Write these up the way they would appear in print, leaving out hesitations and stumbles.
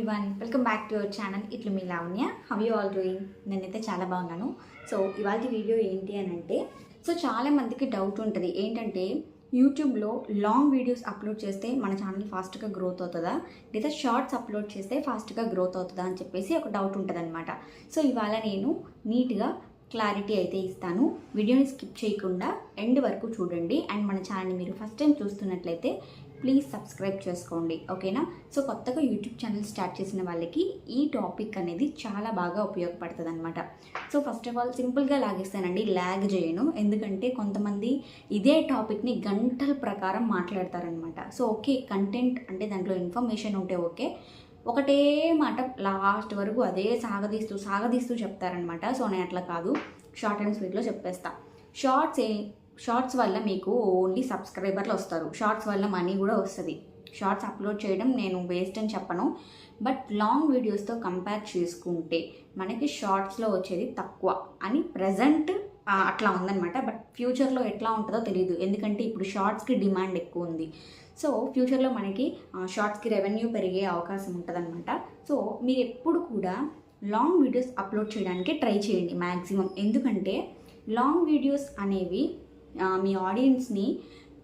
Everyone, welcome back to our channel. ఇట్లు మీ Lavanya. How you all doing? నేనైతే చాలా బాగున్నాను. సో ఇవాళ వీడియో ఏంటి అని అంటే, చాలా మందికి డౌట్ ఉంటుంది ఏంటంటే, యూట్యూబ్లో లాంగ్ వీడియోస్ అప్లోడ్ చేస్తే మన ఛానల్ ఫాస్ట్గా గ్రోత్ అవుతుందా, లేదా షార్ట్స్ అప్లోడ్ చేస్తే ఫాస్ట్గా గ్రోత్ అవుతుందా అని చెప్పేసి ఒక డౌట్ ఉంటుంది అనమాట. సో ఇవాళ నేను నీట్గా క్లారిటీ అయితే ఇస్తాను. వీడియోని స్కిప్ చేయకుండా ఎండ్ వరకు చూడండి. అండ్ మన ఛానల్ని మీరు ఫస్ట్ టైం చూస్తున్నట్లయితే ప్లీజ్ సబ్స్క్రైబ్ చేసుకోండి, ఓకేనా? సో కొత్తగా యూట్యూబ్ ఛానల్ స్టార్ట్ చేసిన వాళ్ళకి ఈ టాపిక్ అనేది చాలా బాగా ఉపయోగపడుతుంది అనమాట. సో ఫస్ట్ ఆఫ్ ఆల్ సింపుల్గా లాగేస్తానండి, ల్యాగ్ చేయను. ఎందుకంటే కొంతమంది ఇదే టాపిక్ని గంటల ప్రకారం మాట్లాడతారనమాట. సో ఓకే, కంటెంట్ అంటే దాంట్లో ఇన్ఫర్మేషన్ ఉంటే ఓకే, ఒకటే మాట లాస్ట్ వరకు అదే సాగదీస్తూ చెప్తారనమాట. సో నేను అట్లా కాదు, షార్ట్ అండ్ స్వీట్లో చెప్పేస్తా. షార్ట్స్ వల్ల మీకు ఓన్లీ సబ్స్క్రైబర్లు వస్తారు, షార్ట్స్ వల్ల మనీ కూడా వస్తుంది. షార్ట్స్ అప్లోడ్ చేయడం నేను వేస్ట్ అని చెప్పను, బట్ లాంగ్ వీడియోస్తో కంపేర్ చేసుకుంటే మనకి షార్ట్స్లో వచ్చేది తక్కువ అని ప్రజెంట్ అట్లా ఉందన్నమాట. బట్ ఫ్యూచర్లో ఎట్లా ఉంటుందో తెలియదు, ఎందుకంటే ఇప్పుడు షార్ట్స్కి డిమాండ్ ఎక్కువ ఉంది. సో ఫ్యూచర్లో మనకి షార్ట్స్కి రెవెన్యూ పెరిగే అవకాశం ఉంటుందన్నమాట. సో మీరు ఎప్పుడు కూడా లాంగ్ వీడియోస్ అప్లోడ్ చేయడానికి ట్రై చేయండి మ్యాక్సిమం. ఎందుకంటే లాంగ్ వీడియోస్ అనేవి మీ ఆడియన్స్ని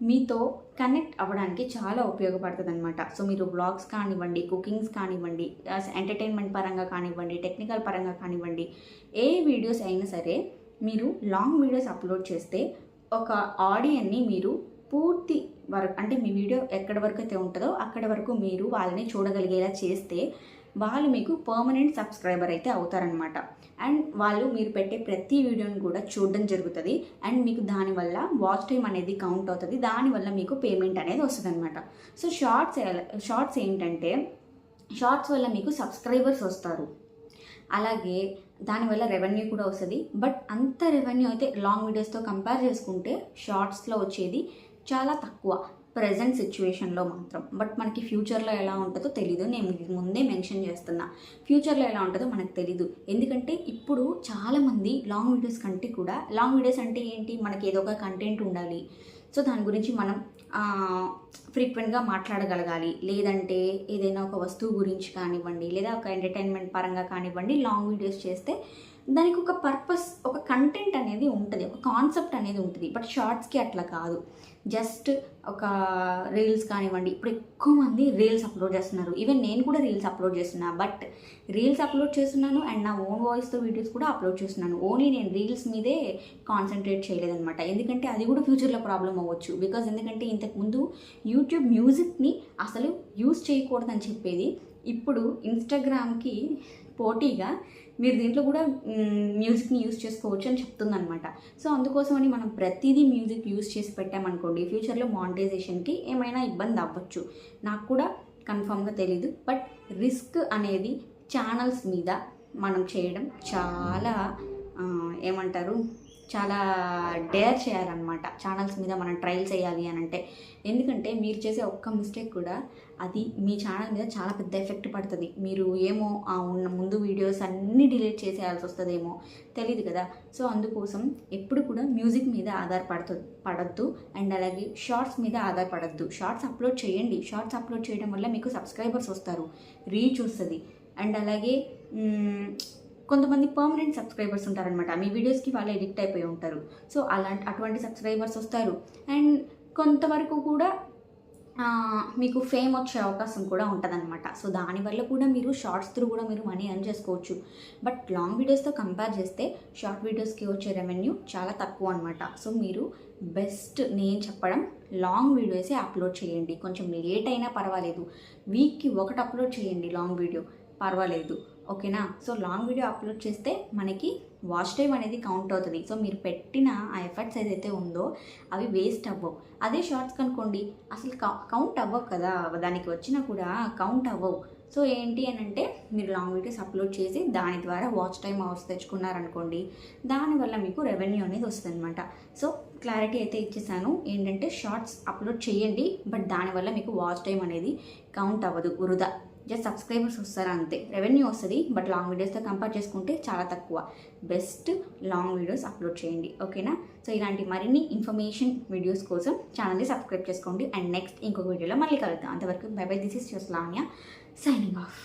మీతో కనెక్ట్ అవ్వడానికి చాలా ఉపయోగపడుతుంది అనమాట. సో మీరు వ్లాగ్స్ కానివ్వండి, కుకింగ్స్ కానివ్వండి, ఎంటర్టైన్మెంట్ పరంగా కానివ్వండి, టెక్నికల్ పరంగా కానివ్వండి, ఏ వీడియోస్ అయినా సరే మీరు లాంగ్ వీడియోస్ అప్లోడ్ చేస్తే ఒక ఆడియన్ని మీరు పూర్తి వరకు, అంటే మీ వీడియో ఎక్కడి వరకు అయితే ఉంటుందో అక్కడి వరకు మీరు వాళ్ళని చూడగలిగేలా చేస్తే వాళ్ళు మీకు పర్మనెంట్ సబ్స్క్రైబర్ అయితే అవుతారనమాట. అండ్ వాళ్ళు మీరు పెట్టే ప్రతి వీడియోని కూడా చూడడం జరుగుతుంది. అండ్ మీకు దానివల్ల వాచ్ టైం అనేది కౌంట్ అవుతుంది, దానివల్ల మీకు పేమెంట్ అనేది వస్తుంది అనమాట. సో షార్ట్స్ ఏంటంటే, షార్ట్స్ వల్ల మీకు సబ్స్క్రైబర్స్ వస్తారు, అలాగే దానివల్ల రెవెన్యూ కూడా వస్తుంది. బట్ అంత రెవెన్యూ అయితే లాంగ్ వీడియోస్తో కంపేర్ చేసుకుంటే షార్ట్స్లో వచ్చేది చాలా తక్కువ ప్రజెంట్ సిచ్యువేషన్లో మాత్రం. బట్ మనకి ఫ్యూచర్లో ఎలా ఉంటుందో తెలీదు, నేను ముందే మెన్షన్ చేస్తున్నా. ఫ్యూచర్లో ఎలా ఉంటుందో మనకు తెలీదు, ఎందుకంటే ఇప్పుడు చాలామంది లాంగ్ వీడియోస్ కంటే కూడా, లాంగ్ వీడియోస్ అంటే ఏంటి, మనకి ఏదో ఒక కంటెంట్ ఉండాలి, సో దాని గురించి మనం ఫ్రీక్వెంట్గా మాట్లాడగలగాలి, లేదంటే ఏదైనా ఒక వస్తువు గురించి కానివ్వండి, లేదా ఒక ఎంటర్టైన్మెంట్ పరంగా కానివ్వండి, లాంగ్ వీడియోస్ చేస్తే దానికి ఒక పర్పస్, ఒక కంటెంట్ అనేది ఉంటుంది, ఒక కాన్సెప్ట్ అనేది ఉంటుంది. బట్ షార్ట్స్కి అట్లా కాదు, జస్ట్ ఒక రీల్స్ కానివ్వండి. ఇప్పుడు ఎక్కువ మంది రీల్స్ అప్లోడ్ చేస్తున్నారు, ఈవెన్ నేను కూడా రీల్స్ అప్లోడ్ చేస్తున్నా. బట్ రీల్స్ అప్లోడ్ చేస్తున్నాను అండ్ నా ఓన్ వాయిస్తో వీడియోస్ కూడా అప్లోడ్ చేస్తున్నాను. ఓన్లీ నేను రీల్స్ మీదే కాన్సన్ట్రేట్ చేయలేదన్నమాట, ఎందుకంటే అది కూడా ఫ్యూచర్లో ప్రాబ్లం అవ్వచ్చు. బికాజ్ ఎందుకంటే ఇంతకుముందు యూట్యూబ్ మ్యూజిక్ని అసలు యూజ్ చేయకూడదని చెప్పేది, ఇప్పుడు ఇన్స్టాగ్రామ్కి పోటీగా మీరు దీంట్లో కూడా మ్యూజిక్ని యూజ్ చేసుకోవచ్చు అని చెప్తుందనమాట. సో అందుకోసమని మనం ప్రతిదీ మ్యూజిక్ యూజ్ చేసి పెట్టామనుకోండి, ఫ్యూచర్లో మానిటైజేషన్కి ఏమైనా ఇబ్బంది అవ్వచ్చు. నాకు కూడా కన్ఫామ్గా తెలీదు. బట్ రిస్క్ అనేది ఛానల్స్ మీద మనం చేయడం చాలా చాలా డేర్ చేయాలన్నమాట. ఛానల్స్ మీద మనం ట్రయల్ చేయాలి అని అంటే, ఎందుకంటే మీరు చేసే ఒక్క మిస్టేక్ కూడా అది మీ ఛానల్ మీద చాలా పెద్ద ఎఫెక్ట్ పడుతుంది. మీరు ఏమో ఉన్న ముందు వీడియోస్ అన్నీ డిలీట్ చేసేయాల్సి వస్తుందేమో, తెలియదు కదా. సో అందుకోసం ఎప్పుడు కూడా మ్యూజిక్ మీద పడద్దు అండ్ అలాగే షార్ట్స్ మీద ఆధారపడద్దు. షార్ట్స్ అప్లోడ్ చేయండి, షార్ట్స్ అప్లోడ్ చేయడం వల్ల మీకు సబ్స్క్రైబర్స్ వస్తారు, రీచ్ వస్తుంది. అండ్ అలాగే కొంతమంది పర్మనెంట్ సబ్స్క్రైబర్స్ ఉంటారనమాట, మీ వీడియోస్కి వాళ్ళు ఎడిక్ట్ అయిపోయి ఉంటారు. సో అటువంటి సబ్స్క్రైబర్స్ వస్తారు. అండ్ కొంతవరకు కూడా మీకు ఫేమ్ వచ్చే అవకాశం కూడా ఉంటుందన్నమాట. సో దానివల్ల కూడా మీరు షార్ట్స్ త్రూ కూడా మీరు మనీ ఎర్న్ చేసుకోవచ్చు. బట్ లాంగ్ వీడియోస్తో కంపేర్ చేస్తే షార్ట్ వీడియోస్కి వచ్చే రెవెన్యూ చాలా తక్కువ అనమాట. సో మీరు బెస్ట్ నేను చెప్పడం, లాంగ్ వీడియోసే అప్లోడ్ చేయండి. కొంచెం లేట్ అయినా పర్వాలేదు, వీక్కి ఒకటి అప్లోడ్ చేయండి లాంగ్ వీడియో, పర్వాలేదు, ఓకేనా? సో లాంగ్ వీడియో అప్లోడ్ చేస్తే మనకి వాచ్ టైం అనేది కౌంట్ అవుతుంది. సో మీరు పెట్టిన ఆ ఎఫర్ట్స్ ఏదైతే ఉందో అవి వేస్ట్ అవ్వవు. అదే షార్ట్స్ కనుకోండి అసలు కౌంట్ అవ్వవు కదా, దానికి వచ్చినా కూడా కౌంట్ అవ్వవు. సో ఏంటి అని అంటే, మీరు లాంగ్ వీడియోస్ అప్లోడ్ చేసి దాని ద్వారా వాచ్ టైం అవర్స్ తెచ్చుకున్నారనుకోండి, దానివల్ల మీకు రెవెన్యూ అనేది వస్తుంది అనమాట. సో క్లారిటీ అయితే ఇచ్చేసాను, ఏంటంటే షార్ట్స్ అప్లోడ్ చేయండి, బట్ దానివల్ల మీకు వాచ్ టైం అనేది కౌంట్ అవ్వదు, వృధా. జస్ట్ సబ్స్క్రైబర్స్ వస్తారు అంతే, రెవెన్యూ వస్తుంది. బట్ లాంగ్ వీడియోస్తో కంపేర్ చేసుకుంటే చాలా తక్కువ. బెస్ట్ లాంగ్ వీడియోస్ అప్లోడ్ చేయండి, ఓకేనా? సో ఇలాంటి మరిన్ని ఇన్ఫర్మేషన్ వీడియోస్ కోసం ఛానల్ని సబ్స్క్రైబ్ చేసుకోండి. అండ్ నెక్స్ట్ ఇంకొక వీడియోలో మళ్ళీ కలుద్దాం. అంతవరకు by by, this is your Lavanya signing off.